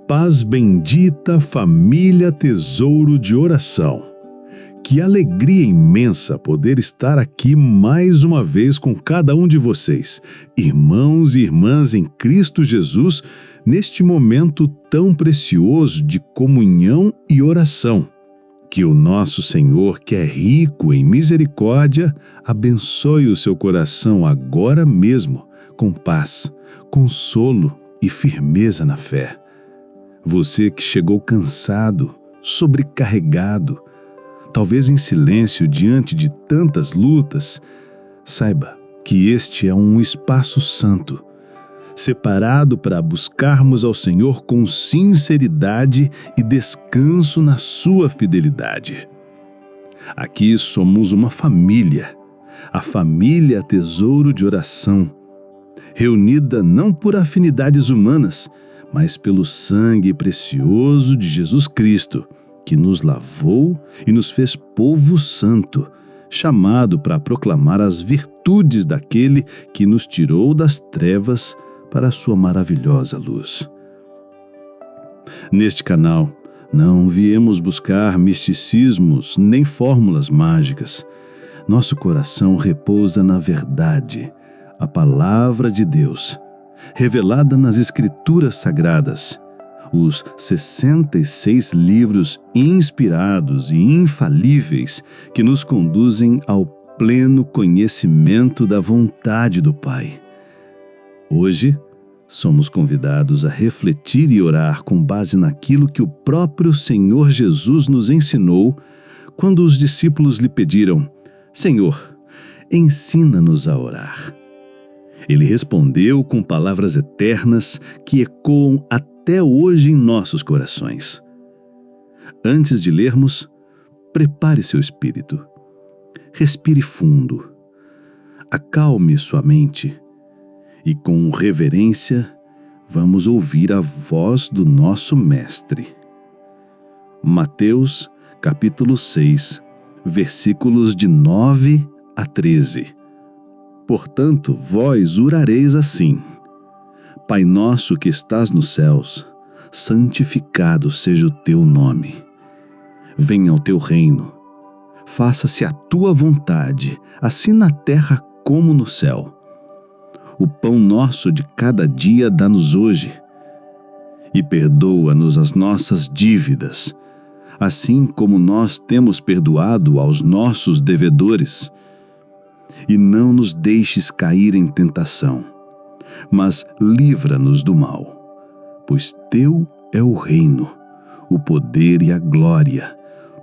Paz bendita, família Tesouro de Oração. Que alegria imensa poder estar aqui mais uma vez com cada um de vocês, irmãos e irmãs em Cristo Jesus, neste momento tão precioso de comunhão e oração. Que o nosso Senhor, que é rico em misericórdia, abençoe o seu coração agora mesmo, com paz, consolo e firmeza na fé. Você que chegou cansado, sobrecarregado, talvez em silêncio diante de tantas lutas, saiba que este é um espaço santo, separado para buscarmos ao Senhor com sinceridade e descanso na sua fidelidade. Aqui somos uma família, a família Tesouro de Oração, reunida não por afinidades humanas, mas pelo sangue precioso de Jesus Cristo, que nos lavou e nos fez povo santo, chamado para proclamar as virtudes daquele que nos tirou das trevas para a sua maravilhosa luz. Neste canal, não viemos buscar misticismos nem fórmulas mágicas. Nosso coração repousa na verdade, a palavra de Deus, revelada nas Escrituras Sagradas, os 66 livros inspirados e infalíveis que nos conduzem ao pleno conhecimento da vontade do Pai. Hoje, somos convidados a refletir e orar com base naquilo que o próprio Senhor Jesus nos ensinou quando os discípulos lhe pediram: Senhor, ensina-nos a orar. Ele respondeu com palavras eternas que ecoam até hoje em nossos corações. Antes de lermos, prepare seu espírito. Respire fundo. Acalme sua mente. E com reverência, vamos ouvir a voz do nosso Mestre. Mateus, capítulo 6, versículos de 9 a 13. Portanto, vós orareis assim: Pai nosso que estás nos céus, santificado seja o teu nome. Venha o teu reino. Faça-se a tua vontade, assim na terra como no céu. O pão nosso de cada dia dá-nos hoje. E perdoa-nos as nossas dívidas, assim como nós temos perdoado aos nossos devedores. E não nos deixes cair em tentação, mas livra-nos do mal, pois teu é o reino, o poder e a glória,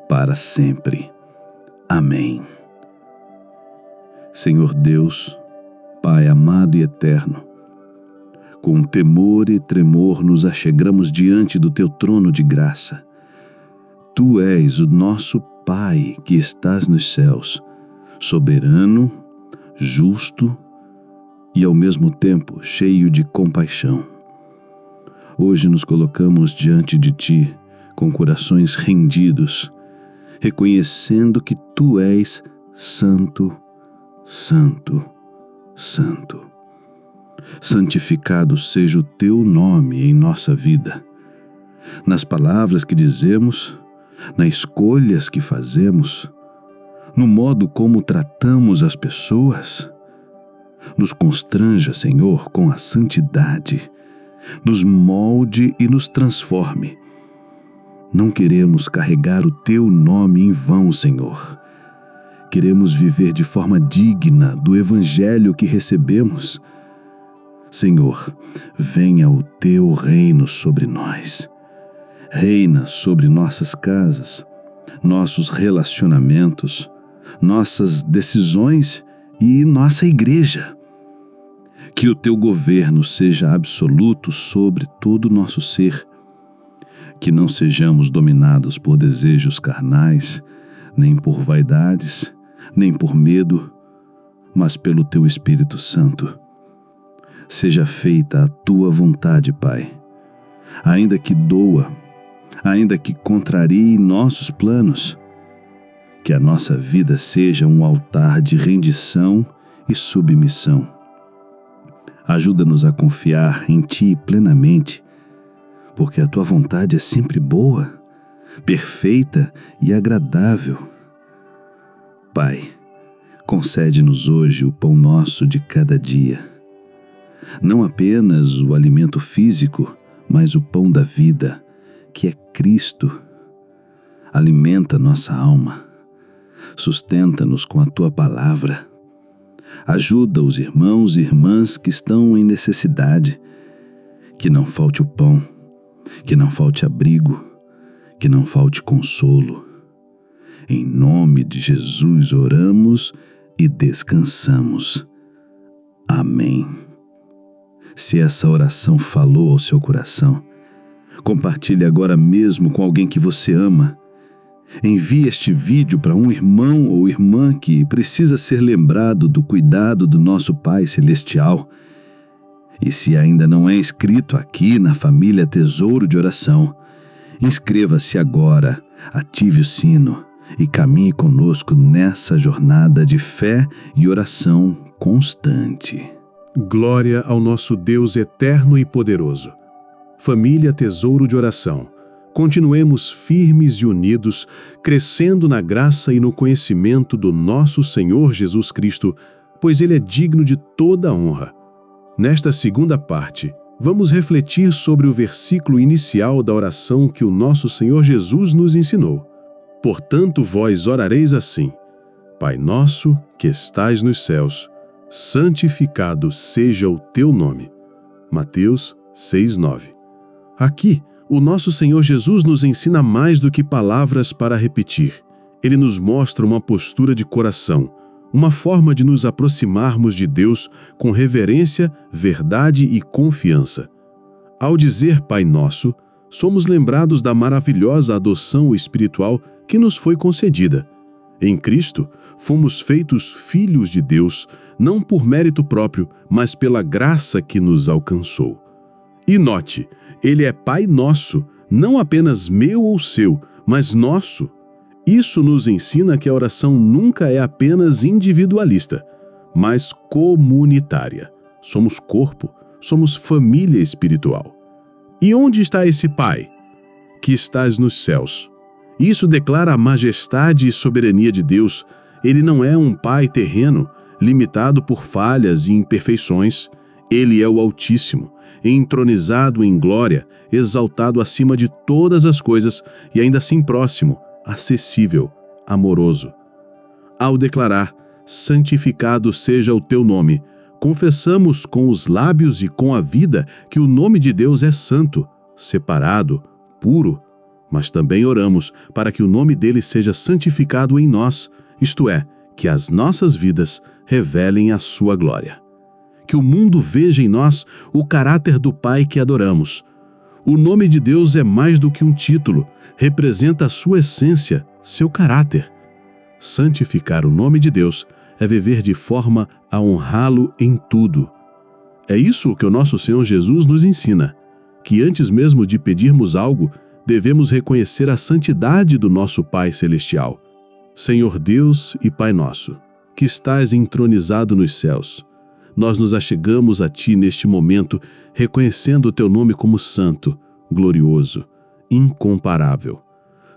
para sempre. Amém. Senhor Deus, Pai amado e eterno, com temor e tremor nos achegamos diante do teu trono de graça. Tu és o nosso Pai que estás nos céus, soberano, justo e ao mesmo tempo cheio de compaixão. Hoje nos colocamos diante de Ti com corações rendidos, reconhecendo que Tu és santo, santo, santo. Santificado seja o Teu nome em nossa vida, nas palavras que dizemos, nas escolhas que fazemos, no modo como tratamos as pessoas. Nos constranja, Senhor, com a santidade, nos molde e nos transforme. Não queremos carregar o Teu nome em vão, Senhor. Queremos viver de forma digna do Evangelho que recebemos. Senhor, venha o Teu reino sobre nós. Reina sobre nossas casas, nossos relacionamentos, nossas decisões e nossa igreja. Que o Teu governo seja absoluto sobre todo o nosso ser. Que não sejamos dominados por desejos carnais, nem por vaidades, nem por medo, mas pelo Teu Espírito Santo. Seja feita a Tua vontade, Pai. Ainda que doa, ainda que contrarie nossos planos, que a nossa vida seja um altar de rendição e submissão. Ajuda-nos a confiar em Ti plenamente, porque a tua vontade é sempre boa, perfeita e agradável. Pai, concede-nos hoje o pão nosso de cada dia. Não apenas o alimento físico, mas o pão da vida, que é Cristo. Alimenta nossa alma. Sustenta-nos com a tua palavra. Ajuda os irmãos e irmãs que estão em necessidade. Que não falte o pão, que não falte abrigo, que não falte consolo. Em nome de Jesus oramos e descansamos. Amém. Se essa oração falou ao seu coração, compartilhe agora mesmo com alguém que você ama. Envie este vídeo para um irmão ou irmã que precisa ser lembrado do cuidado do nosso Pai Celestial. E se ainda não é inscrito aqui na família Tesouro de Oração, inscreva-se agora, ative o sino e caminhe conosco nessa jornada de fé e oração constante. Glória ao nosso Deus eterno e poderoso. Família Tesouro de Oração, continuemos firmes e unidos, crescendo na graça e no conhecimento do nosso Senhor Jesus Cristo, pois Ele é digno de toda honra. Nesta segunda parte, vamos refletir sobre o versículo inicial da oração que o nosso Senhor Jesus nos ensinou. Portanto, vós orareis assim: Pai nosso, que estais nos céus, santificado seja o teu nome. Mateus 6:9. Aqui, o nosso Senhor Jesus nos ensina mais do que palavras para repetir. Ele nos mostra uma postura de coração, uma forma de nos aproximarmos de Deus com reverência, verdade e confiança. Ao dizer Pai Nosso, somos lembrados da maravilhosa adoção espiritual que nos foi concedida. Em Cristo, fomos feitos filhos de Deus, não por mérito próprio, mas pela graça que nos alcançou. E note, Ele é Pai nosso, não apenas meu ou seu, mas nosso. Isso nos ensina que a oração nunca é apenas individualista, mas comunitária. Somos corpo, somos família espiritual. E onde está esse Pai? Que estás nos céus. Isso declara a majestade e soberania de Deus. Ele não é um Pai terreno, limitado por falhas e imperfeições. Ele é o Altíssimo, entronizado em glória, exaltado acima de todas as coisas e ainda assim próximo, acessível, amoroso. Ao declarar, santificado seja o teu nome, confessamos com os lábios e com a vida que o nome de Deus é santo, separado, puro, mas também oramos para que o nome dele seja santificado em nós, isto é, que as nossas vidas revelem a sua glória. Que o mundo veja em nós o caráter do Pai que adoramos. O nome de Deus é mais do que um título, representa a sua essência, seu caráter. Santificar o nome de Deus é viver de forma a honrá-lo em tudo. É isso que o nosso Senhor Jesus nos ensina, que antes mesmo de pedirmos algo, devemos reconhecer a santidade do nosso Pai Celestial. Senhor Deus e Pai nosso, que estás entronizado nos céus, nós nos achegamos a Ti neste momento, reconhecendo o Teu nome como santo, glorioso, incomparável.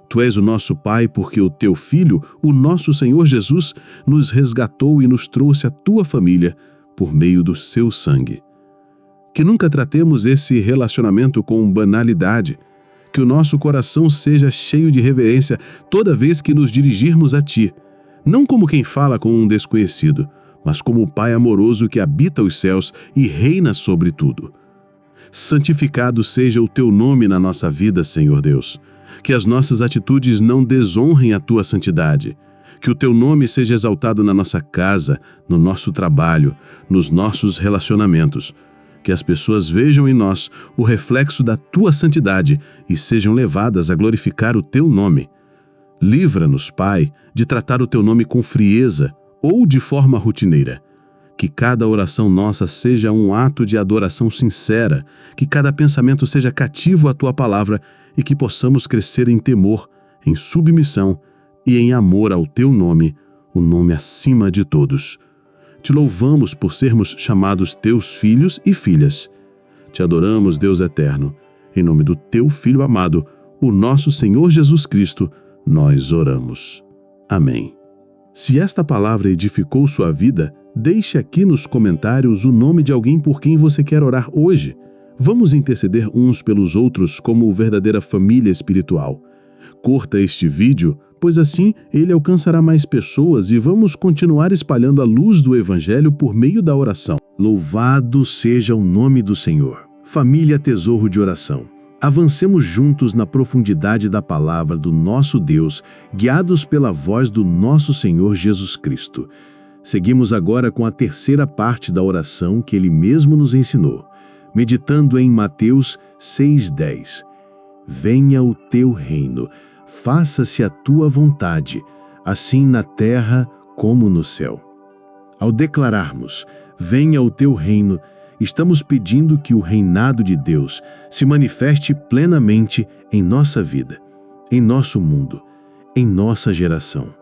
Tu és o nosso Pai porque o Teu Filho, o nosso Senhor Jesus, nos resgatou e nos trouxe a Tua família por meio do Seu sangue. Que nunca tratemos esse relacionamento com banalidade, que o nosso coração seja cheio de reverência toda vez que nos dirigirmos a Ti, não como quem fala com um desconhecido, mas como o Pai amoroso que habita os céus e reina sobre tudo. Santificado seja o Teu nome na nossa vida, Senhor Deus. Que as nossas atitudes não desonrem a Tua santidade. Que o Teu nome seja exaltado na nossa casa, no nosso trabalho, nos nossos relacionamentos. Que as pessoas vejam em nós o reflexo da Tua santidade e sejam levadas a glorificar o Teu nome. Livra-nos, Pai, de tratar o Teu nome com frieza ou de forma rotineira. Que cada oração nossa seja um ato de adoração sincera, que cada pensamento seja cativo à Tua palavra e que possamos crescer em temor, em submissão e em amor ao Teu nome, o nome acima de todos. Te louvamos por sermos chamados Teus filhos e filhas. Te adoramos, Deus eterno. Em nome do teu Filho amado, o nosso Senhor Jesus Cristo, nós oramos. Amém. Se esta palavra edificou sua vida, deixe aqui nos comentários o nome de alguém por quem você quer orar hoje. Vamos interceder uns pelos outros como verdadeira família espiritual. Curta este vídeo, pois assim ele alcançará mais pessoas e vamos continuar espalhando a luz do Evangelho por meio da oração. Louvado seja o nome do Senhor. Família Tesouro de Oração. Avancemos juntos na profundidade da palavra do nosso Deus, guiados pela voz do nosso Senhor Jesus Cristo. Seguimos agora com a terceira parte da oração que ele mesmo nos ensinou, meditando em Mateus 6:10. Venha o teu reino, faça-se a tua vontade, assim na terra como no céu. Ao declararmos, venha o teu reino, estamos pedindo que o reinado de Deus se manifeste plenamente em nossa vida, em nosso mundo, em nossa geração.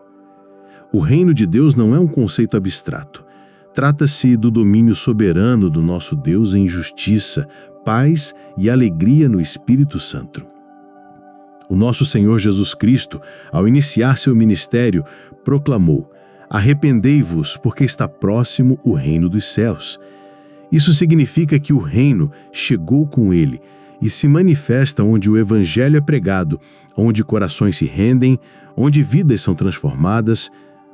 O reino de Deus não é um conceito abstrato. Trata-se do domínio soberano do nosso Deus em justiça, paz e alegria no Espírito Santo. O nosso Senhor Jesus Cristo, ao iniciar seu ministério, proclamou: arrependei-vos, porque está próximo o reino dos céus. Isso significa que o reino chegou com ele e se manifesta onde o Evangelho é pregado, onde corações se rendem, onde vidas são transformadas.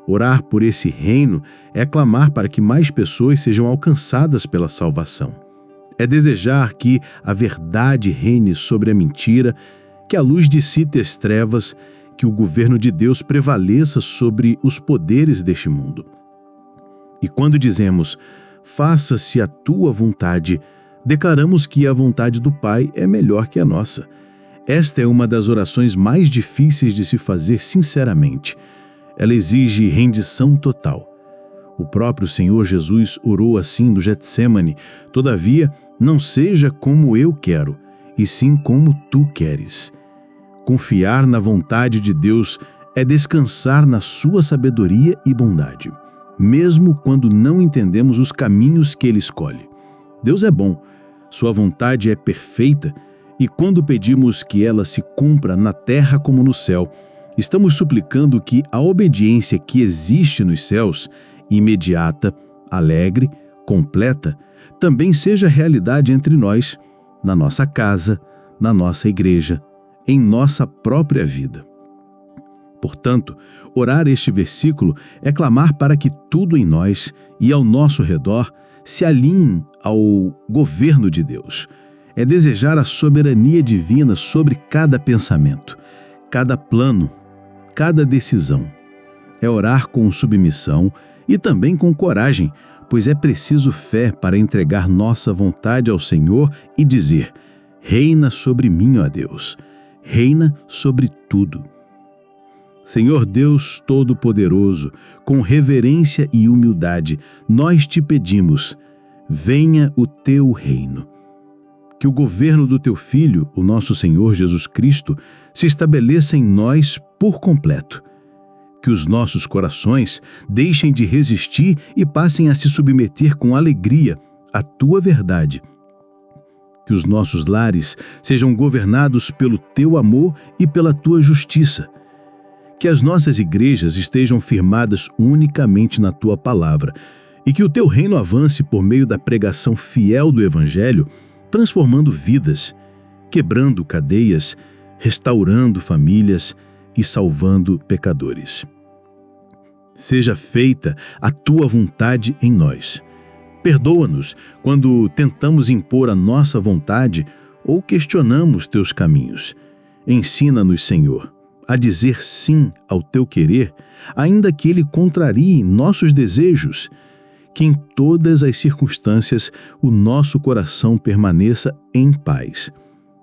Orar por esse reino é clamar para que mais pessoas sejam alcançadas pela salvação. É desejar que a verdade reine sobre a mentira, que a luz dissipe as trevas, que o governo de Deus prevaleça sobre os poderes deste mundo. E quando dizemos, faça-se a tua vontade, declaramos que a vontade do Pai é melhor que a nossa. Esta é uma das orações mais difíceis de se fazer sinceramente. Ela exige rendição total. O próprio Senhor Jesus orou assim no Getsêmani: todavia, não seja como eu quero, e sim como tu queres. Confiar na vontade de Deus é descansar na sua sabedoria e bondade, mesmo quando não entendemos os caminhos que Ele escolhe. Deus é bom, sua vontade é perfeita, e quando pedimos que ela se cumpra na terra como no céu, estamos suplicando que a obediência que existe nos céus, imediata, alegre, completa, também seja realidade entre nós, na nossa casa, na nossa igreja, em nossa própria vida. Portanto, orar este versículo é clamar para que tudo em nós e ao nosso redor se alinhe ao governo de Deus. É desejar a soberania divina sobre cada pensamento, cada plano, cada decisão. É orar com submissão e também com coragem, pois é preciso fé para entregar nossa vontade ao Senhor e dizer: reina sobre mim, ó Deus, reina sobre tudo. Senhor Deus Todo-Poderoso, com reverência e humildade, nós te pedimos, venha o teu reino. Que o governo do teu Filho, o nosso Senhor Jesus Cristo, se estabeleça em nós por completo. Que os nossos corações deixem de resistir e passem a se submeter com alegria à tua verdade. Que os nossos lares sejam governados pelo teu amor e pela tua justiça. Que as nossas igrejas estejam firmadas unicamente na tua palavra e que o teu reino avance por meio da pregação fiel do Evangelho, transformando vidas, quebrando cadeias, restaurando famílias e salvando pecadores. Seja feita a tua vontade em nós. Perdoa-nos quando tentamos impor a nossa vontade ou questionamos teus caminhos. Ensina-nos, Senhor, a dizer sim ao teu querer, ainda que ele contrarie nossos desejos. Que em todas as circunstâncias o nosso coração permaneça em paz,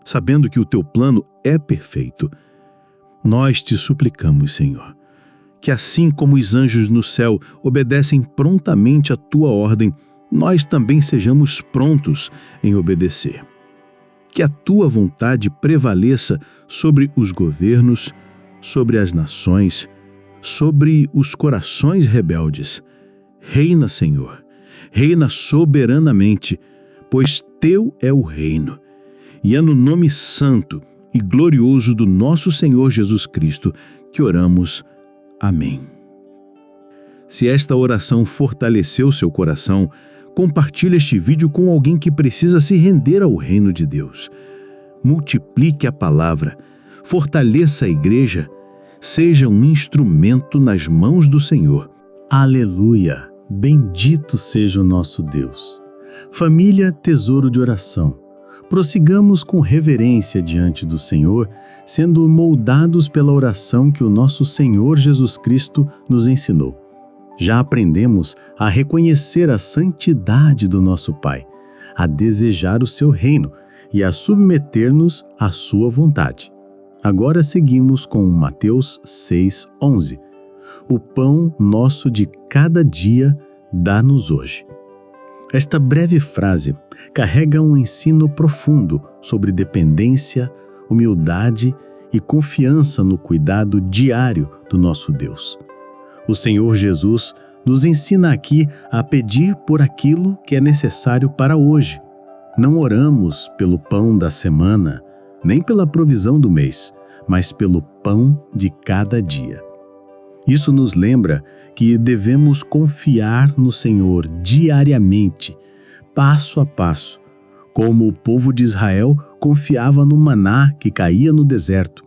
sabendo que o teu plano é perfeito. Nós te suplicamos, Senhor, que assim como os anjos no céu obedecem prontamente à tua ordem, nós também sejamos prontos em obedecer. Que a tua vontade prevaleça sobre os governos, sobre as nações, sobre os corações rebeldes. Reina, Senhor, reina soberanamente, pois teu é o reino, E é no nome santo e glorioso do nosso Senhor Jesus Cristo que oramos. Amém. Se esta oração fortaleceu seu coração, compartilhe este vídeo com alguém que precisa se render ao reino de Deus. Multiplique a palavra, fortaleça a igreja, seja um instrumento nas mãos do Senhor. Aleluia! Bendito seja o nosso Deus. Família Tesouro de Oração, prossigamos com reverência diante do Senhor, sendo moldados pela oração que o nosso Senhor Jesus Cristo nos ensinou. Já aprendemos a reconhecer a santidade do nosso Pai, a desejar o seu reino e a submeter-nos à sua vontade. Agora seguimos com Mateus 6:11. O pão nosso de cada dia dá-nos hoje. Esta breve frase carrega um ensino profundo sobre dependência, humildade e confiança no cuidado diário do nosso Deus. O Senhor Jesus nos ensina aqui a pedir por aquilo que é necessário para hoje. Não oramos pelo pão da semana, nem pela provisão do mês, mas pelo pão de cada dia. Isso nos lembra que devemos confiar no Senhor diariamente, passo a passo, como o povo de Israel confiava no maná que caía no deserto.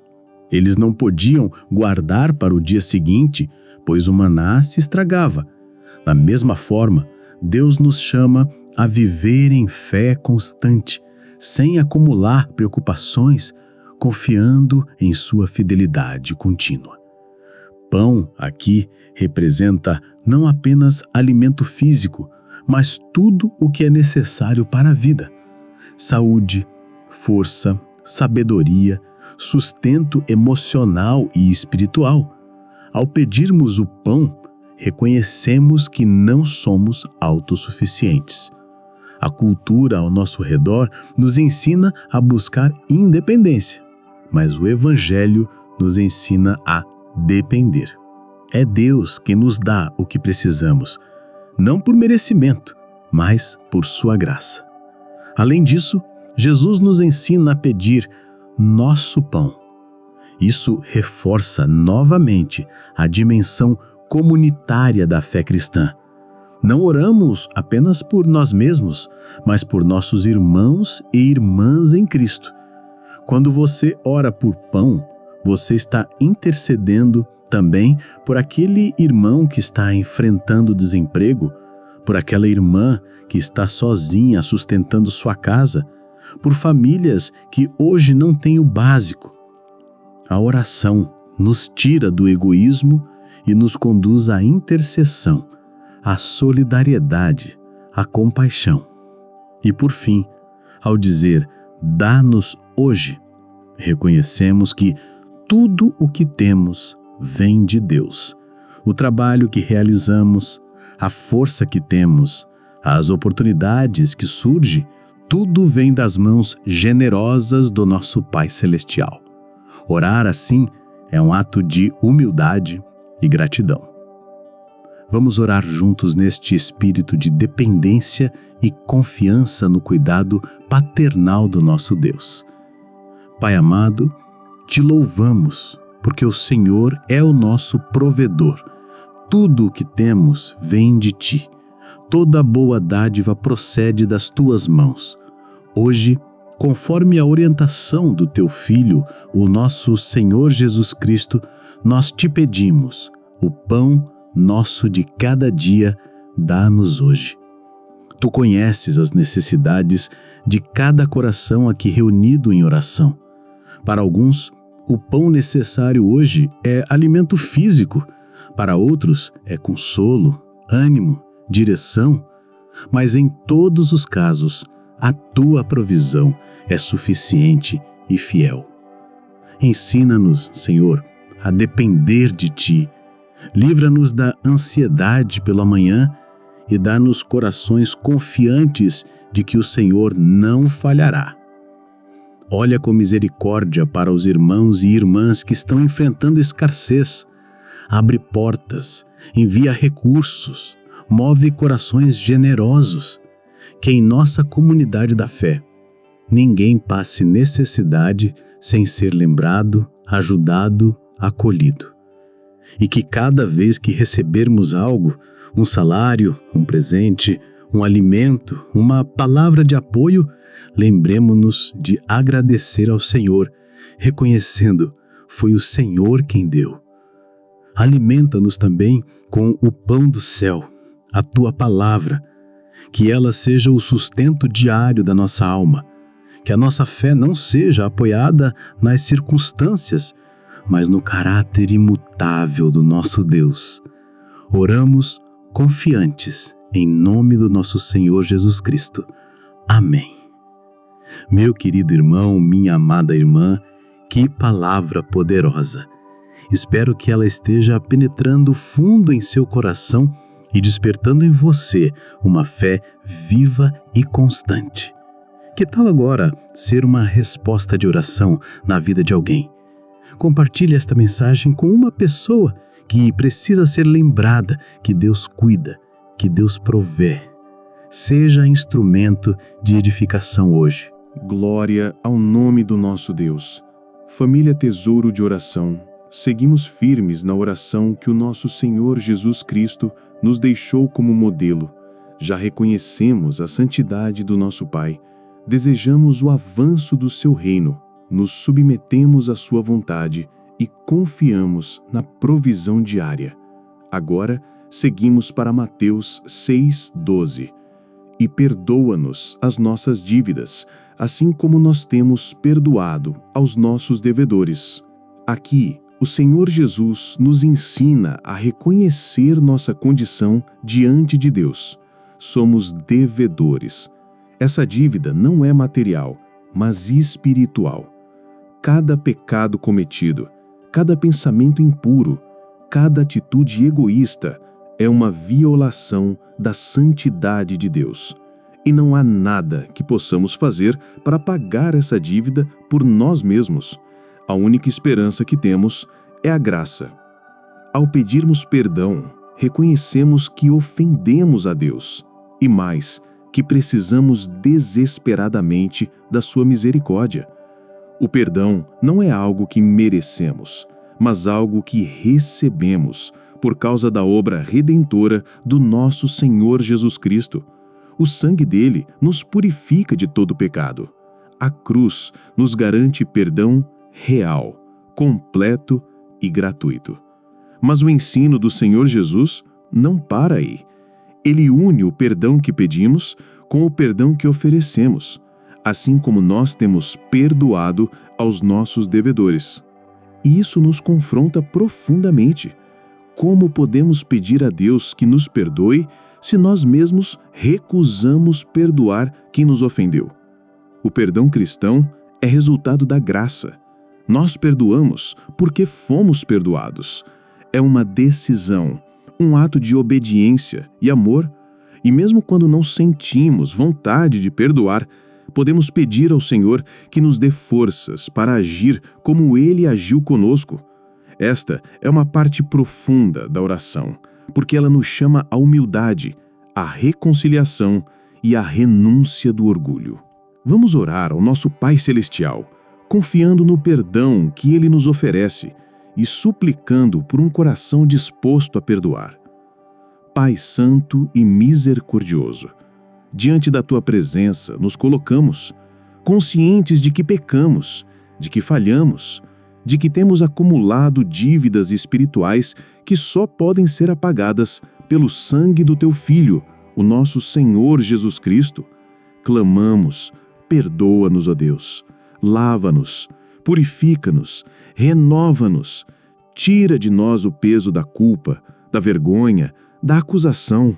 Eles não podiam guardar para o dia seguinte, pois o maná se estragava. Da mesma forma, Deus nos chama a viver em fé constante, sem acumular preocupações, confiando em sua fidelidade contínua. Pão aqui representa não apenas alimento físico, mas tudo o que é necessário para a vida: saúde, força, sabedoria, sustento emocional e espiritual. Ao pedirmos o pão, reconhecemos que não somos autossuficientes. A cultura ao nosso redor nos ensina a buscar independência, mas o Evangelho nos ensina a depender. É Deus quem nos dá o que precisamos, não por merecimento, mas por sua graça. Além disso, Jesus nos ensina a pedir nosso pão. Isso reforça novamente a dimensão comunitária da fé cristã. Não oramos apenas por nós mesmos, mas por nossos irmãos e irmãs em Cristo. Quando você ora por pão, você está intercedendo também por aquele irmão que está enfrentando desemprego, por aquela irmã que está sozinha sustentando sua casa, por famílias que hoje não têm o básico. A oração nos tira do egoísmo e nos conduz à intercessão, à solidariedade, à compaixão. E por fim, ao dizer dá-nos hoje, reconhecemos que tudo o que temos vem de Deus. O trabalho que realizamos, a força que temos, as oportunidades que surgem, tudo vem das mãos generosas do nosso Pai Celestial. Orar assim é um ato de humildade e gratidão. Vamos orar juntos neste espírito de dependência e confiança no cuidado paternal do nosso Deus. Pai amado, te louvamos, porque o Senhor é o nosso provedor. Tudo o que temos vem de ti. Toda boa dádiva procede das tuas mãos. Hoje, conforme a orientação do teu Filho, o nosso Senhor Jesus Cristo, nós te pedimos: o pão nosso de cada dia dá-nos hoje. Tu conheces as necessidades de cada coração aqui reunido em oração. Para alguns, o pão necessário hoje é alimento físico. Para outros, é consolo, ânimo, direção. Mas em todos os casos, a tua provisão é suficiente e fiel. Ensina-nos, Senhor, a depender de ti. Livra-nos da ansiedade pelo amanhã e dá-nos corações confiantes de que o Senhor não falhará. Olha com misericórdia para os irmãos e irmãs que estão enfrentando escassez. Abre portas, envia recursos, move corações generosos. Que em nossa comunidade da fé ninguém passe necessidade sem ser lembrado, ajudado, acolhido. E que cada vez que recebermos algo, um salário, um presente, um alimento, uma palavra de apoio, lembremos-nos de agradecer ao Senhor, reconhecendo: foi o Senhor quem deu. Alimenta-nos também com o pão do céu, a Tua palavra, que ela seja o sustento diário da nossa alma, que a nossa fé não seja apoiada nas circunstâncias, mas no caráter imutável do nosso Deus. Oramos confiantes em nome do nosso Senhor Jesus Cristo. Amém. Meu querido irmão, minha amada irmã, que palavra poderosa! Espero que ela esteja penetrando fundo em seu coração e despertando em você uma fé viva e constante. Que tal agora ser uma resposta de oração na vida de alguém? Compartilhe esta mensagem com uma pessoa que precisa ser lembrada que Deus cuida, que Deus provê. Seja instrumento de edificação hoje. Glória ao nome do nosso Deus. Família Tesouro de Oração, seguimos firmes na oração que o nosso Senhor Jesus Cristo nos deixou como modelo. Já reconhecemos a santidade do nosso Pai. Desejamos o avanço do seu reino, nos submetemos à sua vontade e confiamos na provisão diária. Agora, seguimos para Mateus 6:12. E perdoa-nos as nossas dívidas, assim como nós temos perdoado aos nossos devedores. Aqui, o Senhor Jesus nos ensina a reconhecer nossa condição diante de Deus. Somos devedores. Essa dívida não é material, mas espiritual. Cada pecado cometido, cada pensamento impuro, cada atitude egoísta é uma violação da santidade de Deus. E não há nada que possamos fazer para pagar essa dívida por nós mesmos. A única esperança que temos é a graça. Ao pedirmos perdão, reconhecemos que ofendemos a Deus e mais, que precisamos desesperadamente da sua misericórdia. O perdão não é algo que merecemos, mas algo que recebemos por causa da obra redentora do nosso Senhor Jesus Cristo. O sangue dele nos purifica de todo pecado. A cruz nos garante perdão real, completo e gratuito. Mas o ensino do Senhor Jesus não para aí. Ele une o perdão que pedimos com o perdão que oferecemos, assim como nós temos perdoado aos nossos devedores. E isso nos confronta profundamente. Como podemos pedir a Deus que nos perdoe se nós mesmos recusamos perdoar quem nos ofendeu? O perdão cristão é resultado da graça. Nós perdoamos porque fomos perdoados. É uma decisão, um ato de obediência e amor. E mesmo quando não sentimos vontade de perdoar, podemos pedir ao Senhor que nos dê forças para agir como Ele agiu conosco. Esta é uma parte profunda da oração, porque ela nos chama à humildade, à reconciliação e à renúncia do orgulho. Vamos orar ao nosso Pai Celestial, confiando no perdão que Ele nos oferece e suplicando por um coração disposto a perdoar. Pai Santo e Misericordioso, diante da Tua presença nos colocamos, conscientes de que pecamos, de que falhamos, de que temos acumulado dívidas espirituais que só podem ser apagadas pelo sangue do Teu Filho, o nosso Senhor Jesus Cristo. Clamamos, perdoa-nos, ó Deus, lava-nos, purifica-nos, renova-nos, tira de nós o peso da culpa, da vergonha, da acusação.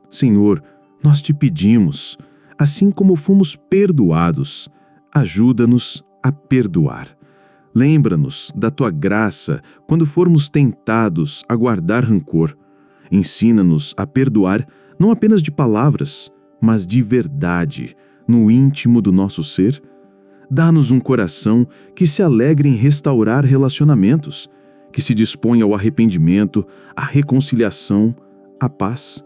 Senhor, nós te pedimos, assim como fomos perdoados, ajuda-nos a perdoar. Lembra-nos da Tua graça quando formos tentados a guardar rancor. Ensina-nos a perdoar não apenas de palavras, mas de verdade, no íntimo do nosso ser. Dá-nos um coração que se alegre em restaurar relacionamentos, que se dispõe ao arrependimento, à reconciliação, à paz.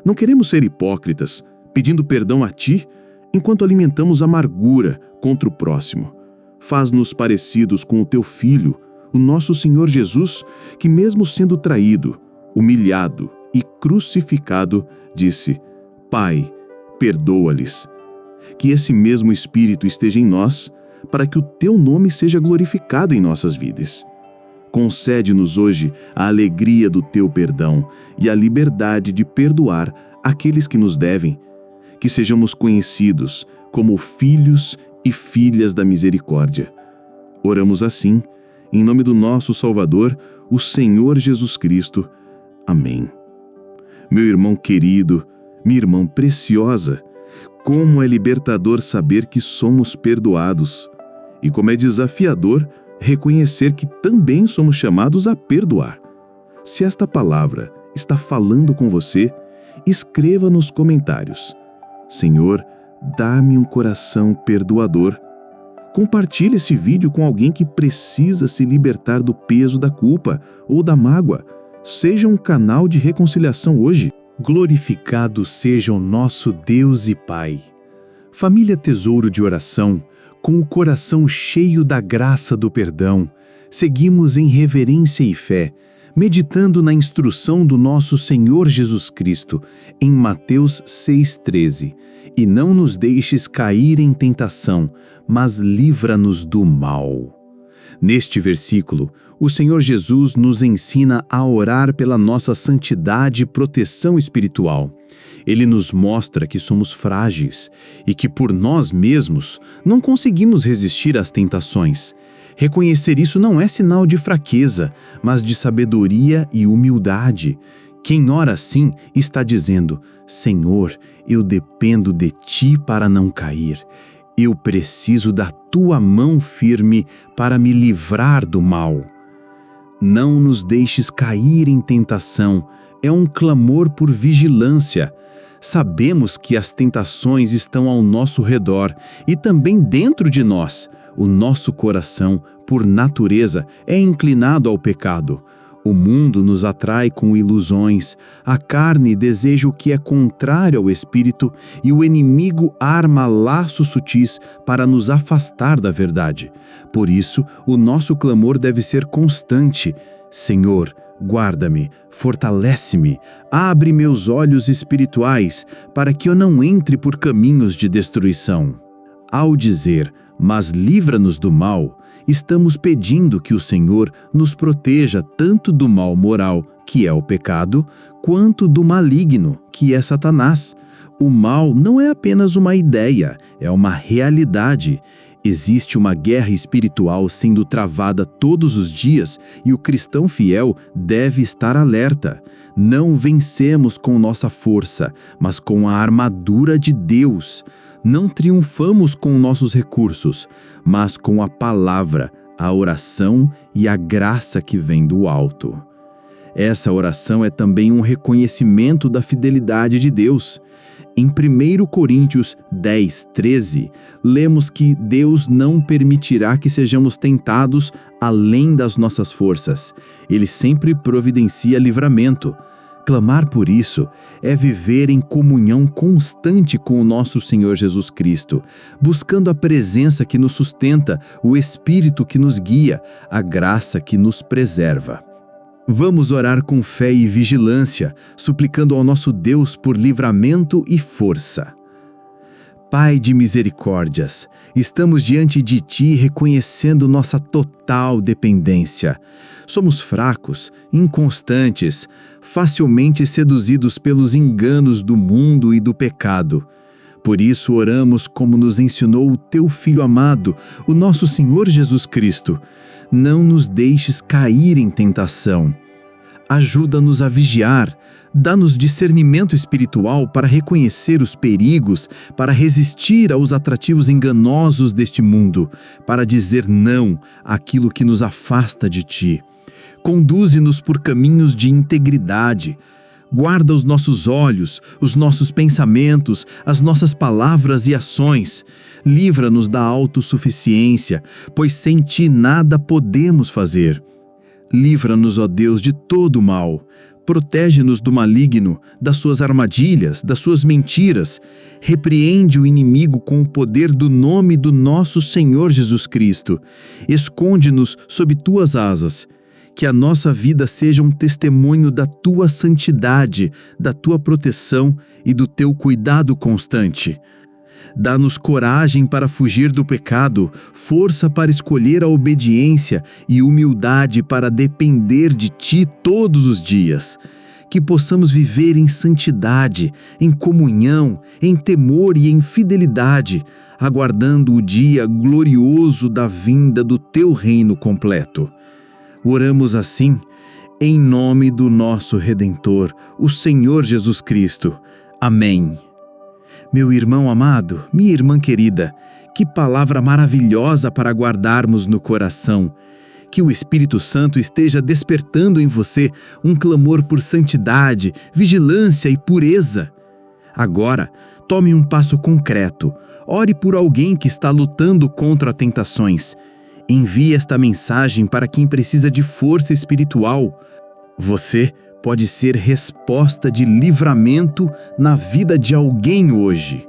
Não queremos ser hipócritas, pedindo perdão a Ti enquanto alimentamos amargura contra o próximo. Faz-nos parecidos com o teu Filho, o nosso Senhor Jesus, que mesmo sendo traído, humilhado e crucificado, disse: Pai, perdoa-lhes. Que esse mesmo Espírito esteja em nós, para que o teu nome seja glorificado em nossas vidas. Concede-nos hoje a alegria do teu perdão e a liberdade de perdoar aqueles que nos devem, que sejamos conhecidos como filhos e filhas da misericórdia. Oramos assim, em nome do nosso Salvador, o Senhor Jesus Cristo. Amém. Meu irmão querido, minha irmã preciosa, como é libertador saber que somos perdoados, e como é desafiador reconhecer que também somos chamados a perdoar. Se esta palavra está falando com você, escreva nos comentários: Senhor, dá-me um coração perdoador. Compartilhe esse vídeo com alguém que precisa se libertar do peso da culpa ou da mágoa. Seja um canal de reconciliação hoje. Glorificado seja o nosso Deus e Pai. Família Tesouro de Oração, com o coração cheio da graça do perdão, seguimos em reverência e fé, meditando na instrução do nosso Senhor Jesus Cristo, em Mateus 6,13. E não nos deixes cair em tentação, mas livra-nos do mal. Neste versículo, o Senhor Jesus nos ensina a orar pela nossa santidade e proteção espiritual. Ele nos mostra que somos frágeis e que por nós mesmos não conseguimos resistir às tentações. Reconhecer isso não é sinal de fraqueza, mas de sabedoria e humildade. Quem ora assim está dizendo: Senhor, eu dependo de Ti para não cair. Eu preciso da Tua mão firme para me livrar do mal. Não nos deixes cair em tentação. É um clamor por vigilância. Sabemos que as tentações estão ao nosso redor e também dentro de nós. O nosso coração, por natureza, é inclinado ao pecado. O mundo nos atrai com ilusões, a carne deseja o que é contrário ao espírito e o inimigo arma laços sutis para nos afastar da verdade. Por isso, o nosso clamor deve ser constante: Senhor, guarda-me, fortalece-me, abre meus olhos espirituais para que eu não entre por caminhos de destruição. Ao dizer, mas livra-nos do mal, estamos pedindo que o Senhor nos proteja tanto do mal moral, que é o pecado, quanto do maligno, que é Satanás. O mal não é apenas uma ideia, é uma realidade. Existe uma guerra espiritual sendo travada todos os dias e o cristão fiel deve estar alerta. Não vencemos com nossa força, mas com a armadura de Deus. Não triunfamos com nossos recursos, mas com a palavra, a oração e a graça que vem do alto. Essa oração é também um reconhecimento da fidelidade de Deus. Em 1 Coríntios 10:13, lemos que Deus não permitirá que sejamos tentados além das nossas forças. Ele sempre providencia livramento. Clamar por isso é viver em comunhão constante com o nosso Senhor Jesus Cristo, buscando a presença que nos sustenta, o Espírito que nos guia, a graça que nos preserva. Vamos orar com fé e vigilância, suplicando ao nosso Deus por livramento e força. Pai de misericórdias, estamos diante de Ti reconhecendo nossa total dependência. Somos fracos, inconstantes, facilmente seduzidos pelos enganos do mundo e do pecado. Por isso oramos como nos ensinou o Teu Filho amado, o nosso Senhor Jesus Cristo. Não nos deixes cair em tentação. Ajuda-nos a vigiar. Dá-nos discernimento espiritual para reconhecer os perigos, para resistir aos atrativos enganosos deste mundo, para dizer não àquilo que nos afasta de Ti. Conduze-nos por caminhos de integridade. Guarda os nossos olhos, os nossos pensamentos, as nossas palavras e ações. Livra-nos da autossuficiência, pois sem Ti nada podemos fazer. Livra-nos, ó Deus, de todo o mal. Protege-nos do maligno, das suas armadilhas, das suas mentiras. Repreende o inimigo com o poder do nome do nosso Senhor Jesus Cristo. Esconde-nos sob tuas asas. Que a nossa vida seja um testemunho da tua santidade, da tua proteção e do teu cuidado constante. Dá-nos coragem para fugir do pecado, força para escolher a obediência e humildade para depender de Ti todos os dias. Que possamos viver em santidade, em comunhão, em temor e em fidelidade, aguardando o dia glorioso da vinda do Teu reino completo. Oramos assim, em nome do nosso Redentor, o Senhor Jesus Cristo. Amém. Meu irmão amado, minha irmã querida, que palavra maravilhosa para guardarmos no coração. Que o Espírito Santo esteja despertando em você um clamor por santidade, vigilância e pureza. Agora, tome um passo concreto. Ore por alguém que está lutando contra tentações. Envie esta mensagem para quem precisa de força espiritual. Você pode ser resposta de livramento na vida de alguém hoje.